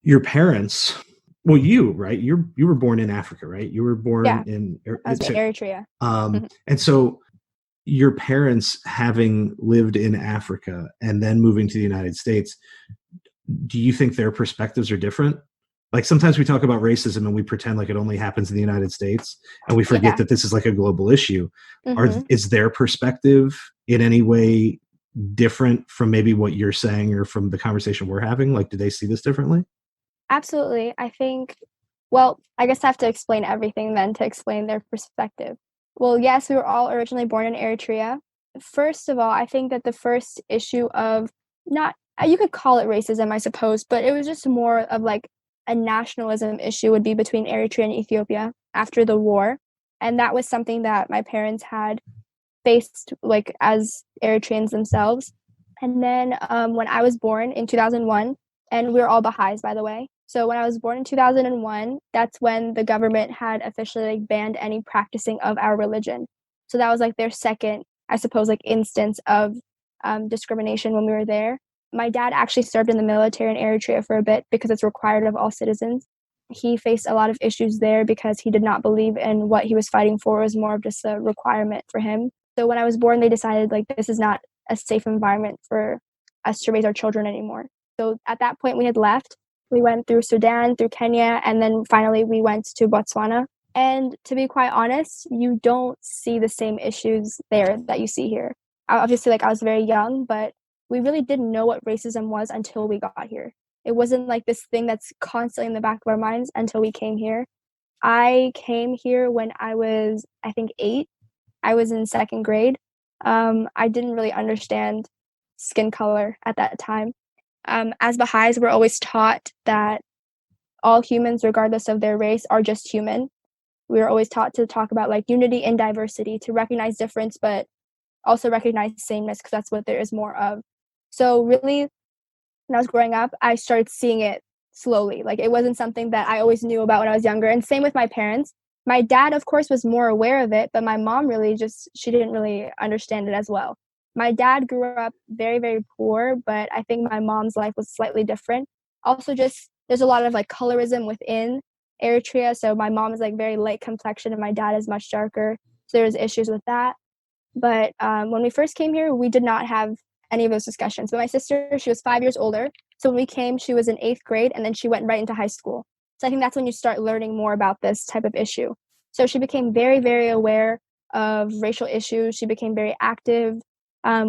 your parents, well, right? You were born in Africa, right? You were born in Eritrea. And so your parents having lived in Africa and then moving to the United States, do you think their perspectives are different? Like sometimes we talk about racism and we pretend like it only happens in the United States and we forget that this is like a global issue. Is their perspective in any way different from maybe what you're saying or from the conversation we're having? Like, do they see this differently? Absolutely. I think, well, I guess I have to explain everything then to explain their perspective. Well, yes, we were all originally born in Eritrea. First of all, I think that the first issue of you could call it racism, I suppose, but it was just more of like a nationalism issue would be between Eritrea and Ethiopia after the war. And that was something that my parents had faced like as Eritreans themselves. And then when I was born in 2001, and we were all Baha'is, by the way. So when I was born in 2001, that's when the government had officially like banned any practicing of our religion. So that was like their second, I suppose, like instance of discrimination when we were there. My dad actually served in the military in Eritrea for a bit because it's required of all citizens. He faced a lot of issues there because he did not believe in what he was fighting for. It was more of just a requirement for him. So when I was born, they decided like this is not a safe environment for us to raise our children anymore. So at that point, we had left. We went through Sudan, through Kenya, and then finally we went to Botswana. And to be quite honest, you don't see the same issues there that you see here. Obviously, like I was very young, but we really didn't know what racism was until we got here. It wasn't like this thing that's constantly in the back of our minds until we came here. I came here when I was, I think, 8. I was in second grade. I didn't really understand skin color at that time. As Baha'is, we're always taught that all humans, regardless of their race, are just human. We were always taught to talk about like unity and diversity, to recognize difference, but also recognize sameness because that's what there is more of. So really, when I was growing up, I started seeing it slowly. Like it wasn't something that I always knew about when I was younger. And same with my parents. My dad, of course, was more aware of it, but my mom she didn't really understand it as well. My dad grew up very, very poor, but I think my mom's life was slightly different. Also, just there's a lot of like colorism within Eritrea. So my mom is like very light complexion and my dad is much darker. So there's issues with that. But when we first came here, we did not have any of those discussions. But my sister, she was 5 years older. So when we came, she was in 8th grade and then she went right into high school. So I think that's when you start learning more about this type of issue. So she became very, very aware of racial issues. She became very active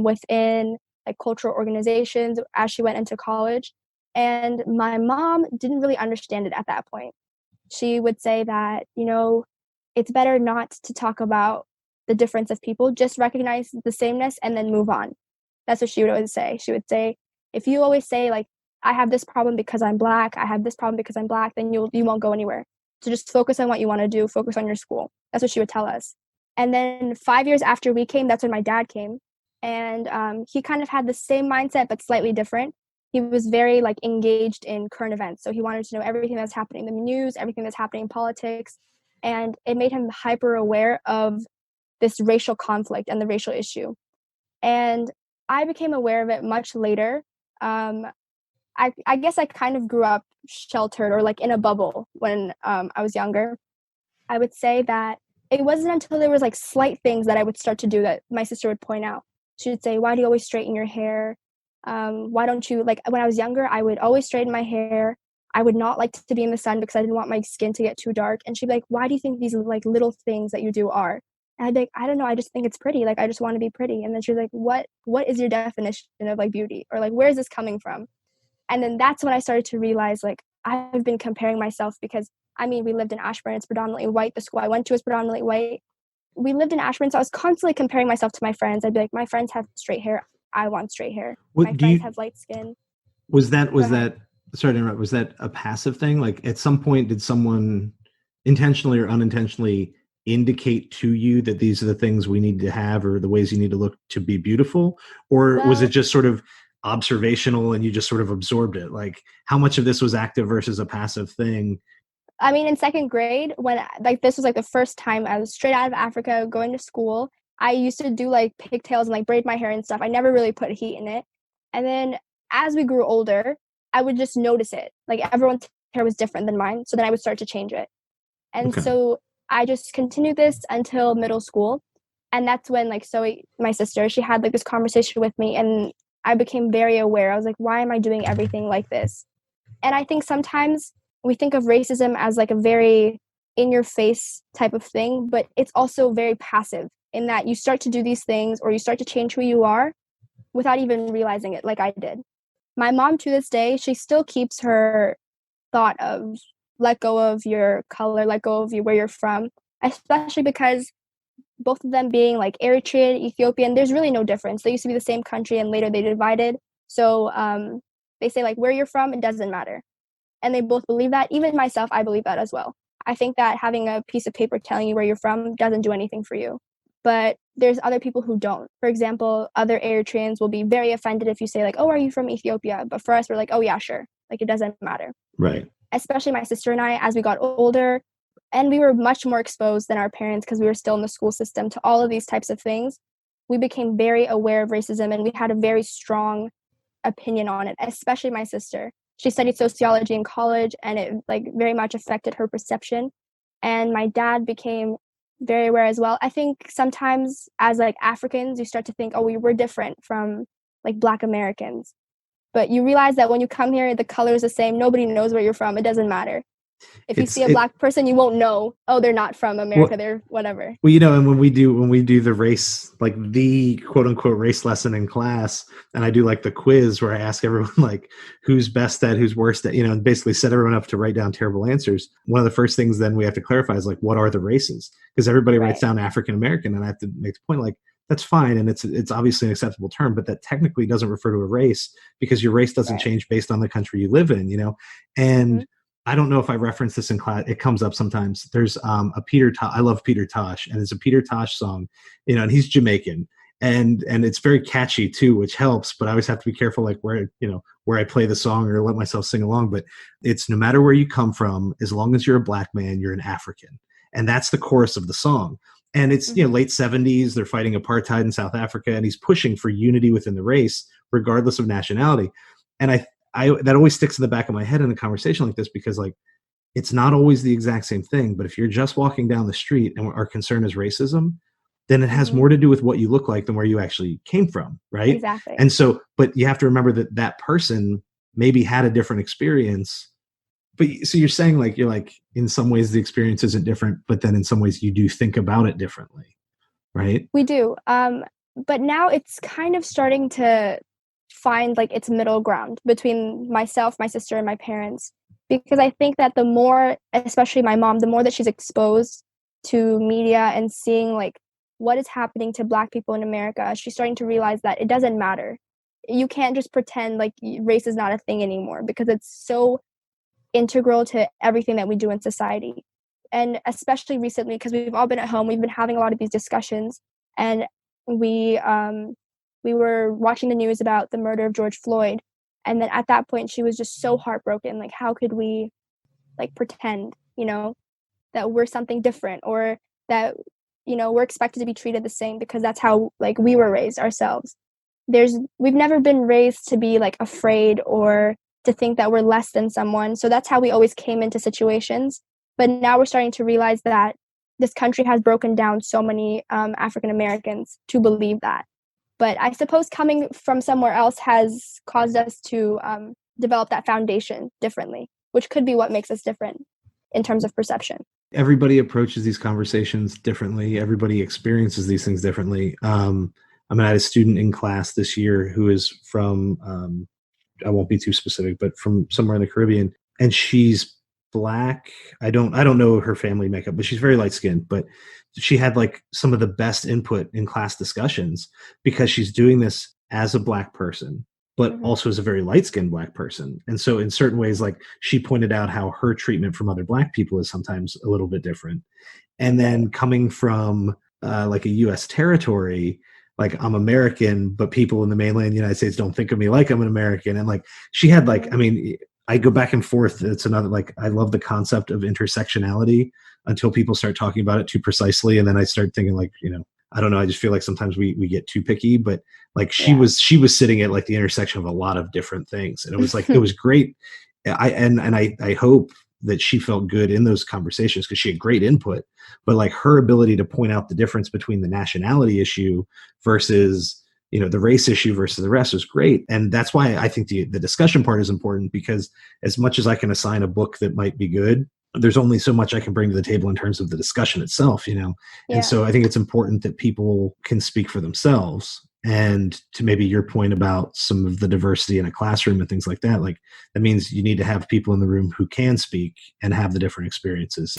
within like cultural organizations as she went into college. And my mom didn't really understand it at that point. She would say that, it's better not to talk about the difference of people, just recognize the sameness and then move on. That's what she would always say. She would say, if you always say like, I have this problem because I'm Black, I have this problem because I'm Black, then you won't go anywhere. So just focus on what you want to do, focus on your school. That's what she would tell us. And then 5 years after we came, that's when my dad came. And he kind of had the same mindset, but slightly different. He was very like engaged in current events. So he wanted to know everything that's happening in the news, everything that's happening in politics. And it made him hyper aware of this racial conflict and the racial issue. And I became aware of it much later. I guess I kind of grew up sheltered or like in a bubble when I was younger. I would say that it wasn't until there was like slight things that I would start to do that my sister would point out. She would say, why do you always straighten your hair? Why don't you, like when I was younger, I would always straighten my hair. I would not like to be in the sun because I didn't want my skin to get too dark. And she'd be like, why do you think these like little things that you do are? And I'd be like, I don't know. I just think it's pretty. Like, I just want to be pretty. And then she was like, what is your definition of like beauty? Or like, where is this coming from? And then that's when I started to realize like, I've been comparing myself because we lived in Ashburn. It's predominantly white. The school I went to is predominantly white. We lived in Ashburn. So I was constantly comparing myself to my friends. I'd be like, my friends have straight hair. I want straight hair. My friends have light skin. Was that, sorry to interrupt, was that a passive thing? Like at some point, did someone intentionally or unintentionally indicate to you that these are the things we need to have or the ways you need to look to be beautiful? Or was it just sort of observational and you just sort of absorbed it? Like how much of this was active versus a passive thing? In second grade, when like this was like the first time I was straight out of Africa going to school, I used to do like pigtails and like braid my hair and stuff. I never really put heat in it. And then as we grew older, I would just notice it. Like everyone's hair was different than mine. So then I would start to change it. And Okay. so I just continued this until middle school. And that's when like Zoe, my sister, she had like this conversation with me, and I became very aware. I was like, why am I doing everything like this? And I think sometimes we think of racism as like a very in your face type of thing, but it's also very passive in that you start to do these things or you start to change who you are without even realizing it, like I did. My mom, to this day, she still keeps her thought of let go of your color, let go of where you're from, especially because both of them being like Eritrean, Ethiopian, there's really no difference. They used to be the same country and later they divided. So they say like where you're from, it doesn't matter. And they both believe that. Even myself, I believe that as well. I think that having a piece of paper telling you where you're from doesn't do anything for you. But there's other people who don't. For example, other Eritreans will be very offended if you say like, oh, are you from Ethiopia? But for us, we're like, oh yeah, sure. Like it doesn't matter. Right. Especially my sister and I, as we got older, and we were much more exposed than our parents because we were still in the school system to all of these types of things. We became very aware of racism, and we had a very strong opinion on it, especially my sister. She studied sociology in college, and it like very much affected her perception. And my dad became very aware as well. I think sometimes as like Africans, you start to think, oh, we're different from like Black Americans. But you realize that when you come here, the color is the same. Nobody knows where you're from. It doesn't matter. If you see a Black person, you won't know, oh, they're not from America. Well, they're whatever. Well, and when we do the race, like the quote unquote race lesson in class, and I do like the quiz where I ask everyone like who's best at, who's worst at, and basically set everyone up to write down terrible answers. One of the first things then we have to clarify is like, what are the races? Because everybody writes down African American, and I have to make the point like, that's fine, and it's obviously an acceptable term, but that technically doesn't refer to a race because your race doesn't change based on the country you live in, and I don't know if I reference this in class. It comes up sometimes. There's a Peter Tosh. I love Peter Tosh, and it's a Peter Tosh song, and he's Jamaican, and it's very catchy too, which helps. But I always have to be careful, like where I play the song or let myself sing along. But it's no matter where you come from, as long as you're a Black man, you're an African, and that's the chorus of the song. And it's late 70s. They're fighting apartheid in South Africa, and he's pushing for unity within the race, regardless of nationality. And I that always sticks in the back of my head in a conversation like this because like it's not always the exact same thing. But if you're just walking down the street and our concern is racism, then it has more to do with what you look like than where you actually came from, right? Exactly. And so, but you have to remember that person maybe had a different experience. But so you're saying like you're like in some ways the experience isn't different, but then in some ways you do think about it differently, right? We do. But now it's kind of starting to find like its middle ground between myself, my sister, and my parents, because I think that the more, especially my mom, the more that she's exposed to media and seeing like what is happening to Black people in America, she's starting to realize that it doesn't matter. You can't just pretend like race is not a thing anymore because it's so integral to everything that we do in society. And especially recently, because we've all been at home, we've been having a lot of these discussions, and we were watching the news about the murder of George Floyd. And then at that point, she was just so heartbroken. Like, how could we like pretend, that we're something different or that, we're expected to be treated the same because that's how like we were raised ourselves. We've never been raised to be like afraid or to think that we're less than someone. So that's how we always came into situations. But now we're starting to realize that this country has broken down so many African Americans to believe that. But I suppose coming from somewhere else has caused us to develop that foundation differently, which could be what makes us different in terms of perception. Everybody approaches these conversations differently. Everybody experiences these things differently. I had a student in class this year who is from, I won't be too specific, but from somewhere in the Caribbean, and she's Black. I don't know her family makeup, but she's very light skinned, but she had like some of the best input in class discussions because she's doing this as a Black person, but also as a very light skinned Black person. And so in certain ways, like she pointed out how her treatment from other Black people is sometimes a little bit different. And then coming from like a US territory, like I'm American, but people in the mainland United States don't think of me like I'm an American. And like she had like, I go back and forth. It's another, like, I love the concept of intersectionality until people start talking about it too precisely. And then I start thinking like, I don't know. I just feel like sometimes we get too picky, but like she Yeah. was sitting at like the intersection of a lot of different things. And it was like, it was great. I hope that she felt good in those conversations because she had great input, but like her ability to point out the difference between the nationality issue versus, the race issue versus the rest was great. And that's why I think the discussion part is important, because as much as I can assign a book that might be good, there's only so much I can bring to the table in terms of the discussion itself, Yeah. And so I think it's important that people can speak for themselves. And to maybe your point about some of the diversity in a classroom and things like that, like that means you need to have people in the room who can speak and have the different experiences.